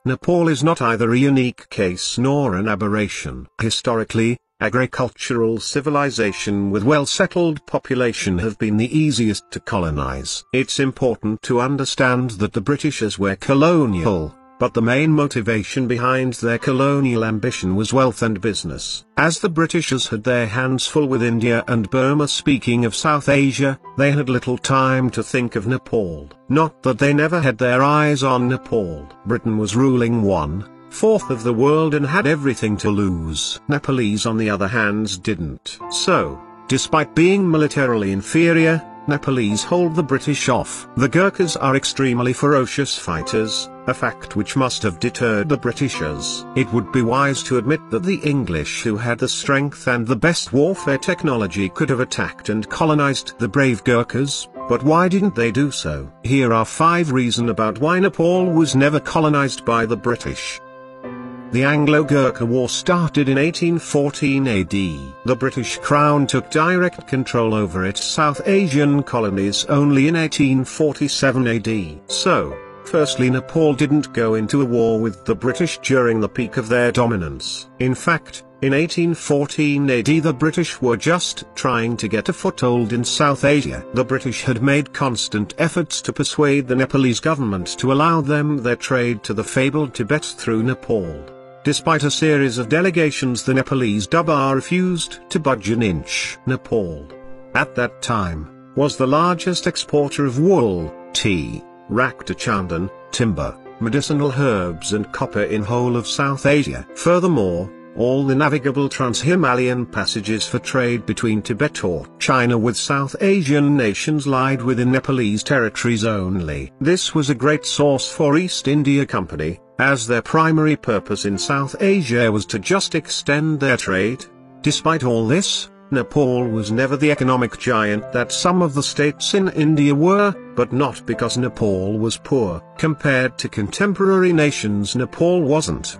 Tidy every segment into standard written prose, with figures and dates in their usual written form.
Nepal is not either a unique case nor an aberration. Historically, agricultural civilization with well-settled population have been the easiest to colonize. It's important to understand that the Britishers were colonial, but the main motivation behind their colonial ambition was wealth and business. As the Britishers had their hands full with India and Burma. Speaking of South Asia, they had little time to think of Nepal. Not that they never had their eyes on Nepal. Britain was ruling 1/4 of the world and had everything to lose. Nepalese on the other hand didn't. So, despite being militarily inferior, Nepalese hold the British off. The Gurkhas are extremely ferocious fighters, a fact which must have deterred the Britishers. It would be wise to admit that the English, who had the strength and the best warfare technology, could have attacked and colonized the brave Gurkhas, but why didn't they do so? Here are 5 reasons about why Nepal was never colonized by the British. The Anglo-Gurkha War started in 1814 AD. The British Crown took direct control over its South Asian colonies only in 1847 AD. So, firstly, Nepal didn't go into a war with the British during the peak of their dominance. In fact, in 1814 AD the British were just trying to get a foothold in South Asia. The British had made constant efforts to persuade the Nepalese government to allow them their trade to the fabled Tibet through Nepal. Despite a series of delegations, the Nepalese Durbar refused to budge an inch. Nepal, at that time, was the largest exporter of wool, tea, Rakta chandan, timber, medicinal herbs and copper in whole of South Asia. Furthermore, all the navigable trans-Himalayan passages for trade between Tibet or China with South Asian nations lied within Nepalese territories only. This was a great source for East India Company, as their primary purpose in South Asia was to just extend their trade. Despite all this, Nepal was never the economic giant that some of the states in India were, but not because Nepal was poor. Compared to contemporary nations, Nepal wasn't.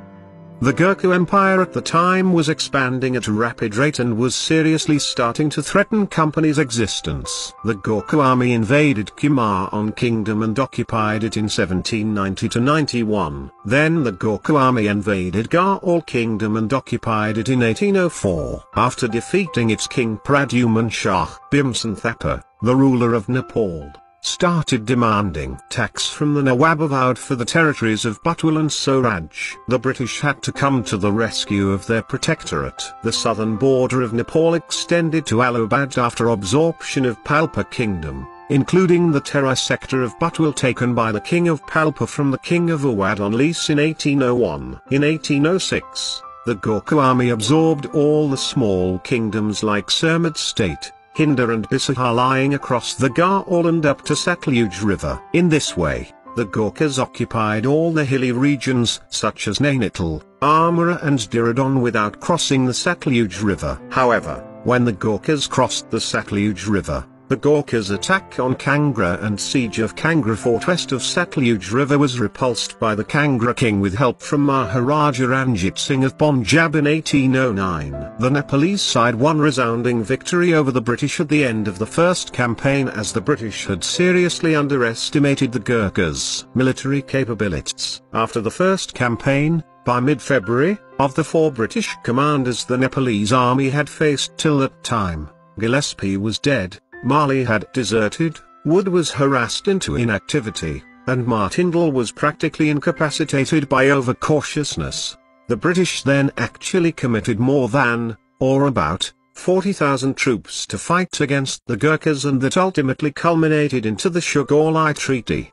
The Gurkha Empire at the time was expanding at a rapid rate and was seriously starting to threaten company's existence. The Gurkha army invaded Kumaon Kingdom and occupied it in 1790–91. Then the Gurkha army invaded Gaul Kingdom and occupied it in 1804. After defeating its king Pradyuman Shah, Bhimsen Thapa, the ruler of Nepal, started demanding tax from the Nawab of Oudh for the territories of Butwal and Swaraj. The British had to come to the rescue of their protectorate. The southern border of Nepal extended to Allahabad after absorption of Palpa Kingdom, including the Terai sector of Butwal taken by the King of Palpa from the King of Awadh on lease in 1801. In 1806, the Gurkha army absorbed all the small kingdoms like Sirmid State, Hindar and Bisahar lying across the Gaul and up to Satluj River. In this way, the Gurkhas occupied all the hilly regions such as Nainital, Amara and Dehradun without crossing the Satluj River. However, when the Gurkhas crossed the Satluj River, the Gurkhas' attack on Kangra and siege of Kangra fort west of Satluj River was repulsed by the Kangra king with help from Maharaja Ranjit Singh of Punjab in 1809. The Nepalese side won resounding victory over the British at the end of the first campaign, as the British had seriously underestimated the Gurkhas' military capabilities. After the first campaign, by mid-February, of the 4 British commanders the Nepalese army had faced till that time, Gillespie was dead, Marley had deserted, Wood was harassed into inactivity, and Martindale was practically incapacitated by overcautiousness. The British then actually committed more than, or about, 40,000 troops to fight against the Gurkhas, and that ultimately culminated into the Sugarloaf Treaty.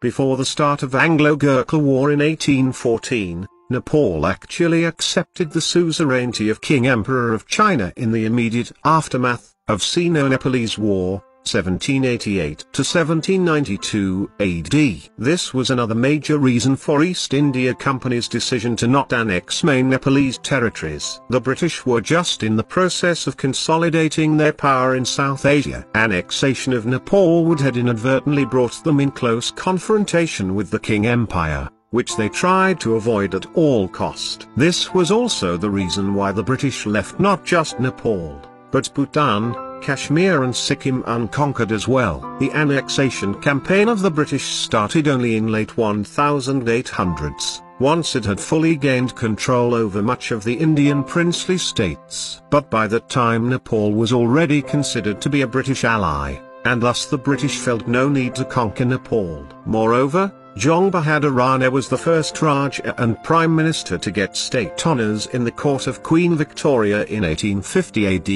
Before the start of Anglo-Gurkha War in 1814, Nepal actually accepted the suzerainty of King Emperor of China in the immediate aftermath of Sino-Nepalese War, 1788–1792 AD. This was another major reason for East India Company's decision to not annex main Nepalese territories. The British were just in the process of consolidating their power in South Asia. Annexation of Nepal would have inadvertently brought them in close confrontation with the King Empire, which they tried to avoid at all cost. This was also the reason why the British left not just Nepal, but Bhutan, Kashmir and Sikkim unconquered as well. The annexation campaign of the British started only in late 1800s. once it had fully gained control over much of the Indian princely states. But by that time Nepal was already considered to be a British ally, and thus the British felt no need to conquer Nepal. Moreover, Jung Bahadur Rana was the first Raja and Prime Minister to get state honours in the court of Queen Victoria in 1850 AD,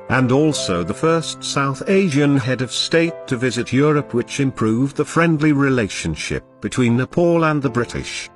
and also the first South Asian head of state to visit Europe, which improved the friendly relationship between Nepal and the British.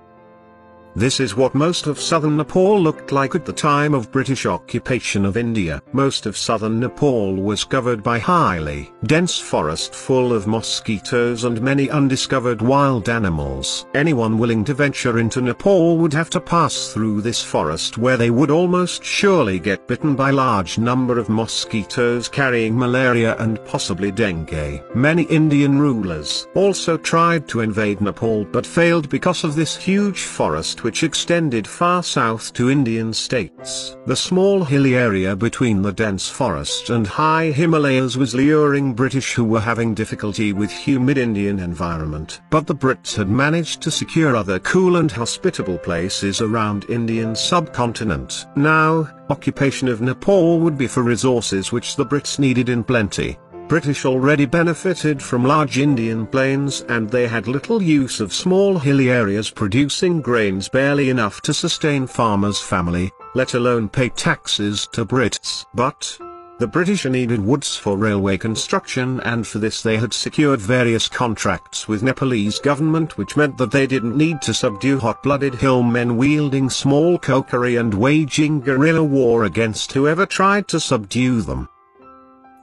This is what most of southern Nepal looked like at the time of British occupation of India. Most of southern Nepal was covered by highly dense forest full of mosquitoes and many undiscovered wild animals. Anyone willing to venture into Nepal would have to pass through this forest, where they would almost surely get bitten by large number of mosquitoes carrying malaria and possibly dengue. Many Indian rulers also tried to invade Nepal but failed because of this huge forest which extended far south to Indian states. The small hilly area between the dense forest and high Himalayas was luring British, who were having difficulty with humid Indian environment. But the Brits had managed to secure other cool and hospitable places around Indian subcontinent. Now, occupation of Nepal would be for resources which the Brits needed in plenty. British already benefited from large Indian plains, and they had little use of small hilly areas producing grains barely enough to sustain farmers' family, let alone pay taxes to Brits. But the British needed woods for railway construction, and for this they had secured various contracts with Nepalese government, which meant that they didn't need to subdue hot-blooded hillmen wielding small kukri and waging guerrilla war against whoever tried to subdue them.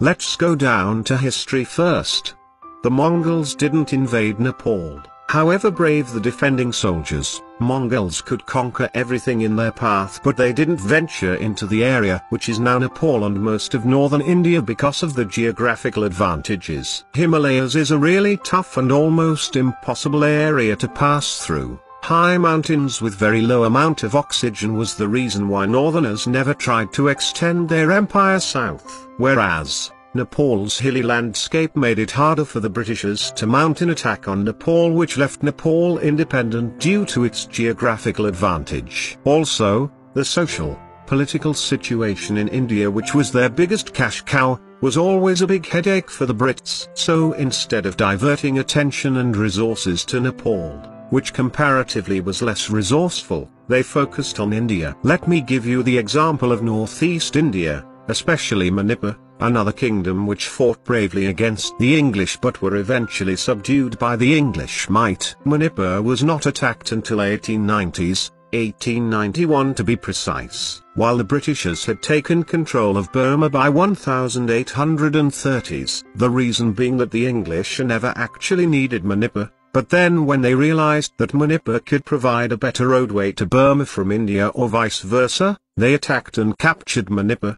Let's go down to history first. The Mongols didn't invade Nepal. However brave the defending soldiers, Mongols could conquer everything in their path, but they didn't venture into the area which is now Nepal and most of northern India because of the geographical advantages. Himalayas is a really tough and almost impossible area to pass through. High mountains with very low amount of oxygen was the reason why northerners never tried to extend their empire south, whereas Nepal's hilly landscape made it harder for the Britishers to mount an attack on Nepal, which left Nepal independent due to its geographical advantage. Also, the social, political situation in India, which was their biggest cash cow, was always a big headache for the Brits. So instead of diverting attention and resources to Nepal, which comparatively was less resourceful, they focused on India. Let me give you the example of northeast India, especially Manipur, another kingdom which fought bravely against the English but were eventually subdued by the English might. Manipur was not attacked until 1890s, 1891 to be precise, while the Britishers had taken control of Burma by 1830s. The reason being that the English never actually needed Manipur. But then when they realized that Manipur could provide a better roadway to Burma from India or vice versa, they attacked and captured Manipur.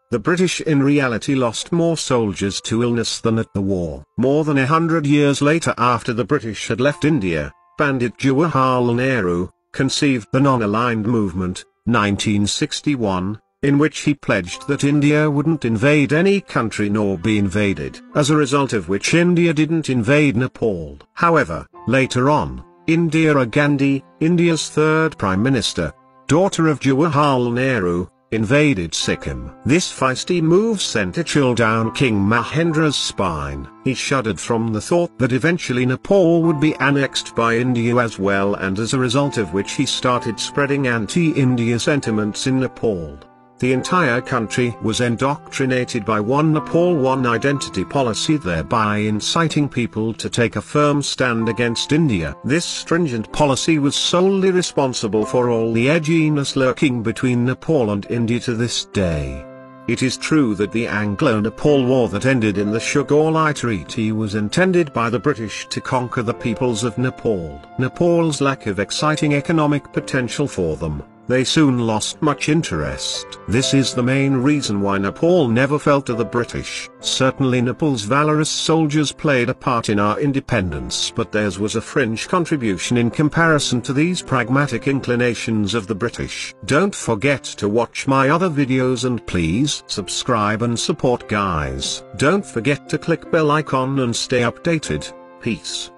The British in reality lost more soldiers to illness than at the war. More than 100 years later, after the British had left India, Pandit Jawaharlal Nehru conceived the Non-Aligned Movement, 1961, in which he pledged that India wouldn't invade any country nor be invaded, as a result of which India didn't invade Nepal. However, later on, Indira Gandhi, India's third Prime Minister, daughter of Jawaharlal Nehru, invaded Sikkim. This feisty move sent a chill down King Mahendra's spine. He shuddered from the thought that eventually Nepal would be annexed by India as well, and as a result of which he started spreading anti-India sentiments in Nepal. The entire country was indoctrinated by One Nepal One identity policy, thereby inciting people to take a firm stand against India. This stringent policy was solely responsible for all the edginess lurking between Nepal and India to this day. It is true that the Anglo-Nepal War that ended in the Sugarloaf Treaty was intended by the British to conquer the peoples of Nepal. Nepal's lack of exciting economic potential for them, they soon lost much interest. This is the main reason why Nepal never fell to the British. Certainly Nepal's valorous soldiers played a part in our independence, but theirs was a fringe contribution in comparison to these pragmatic inclinations of the British. Don't forget to watch my other videos and please subscribe and support, guys. Don't forget to click bell icon and stay updated. Peace.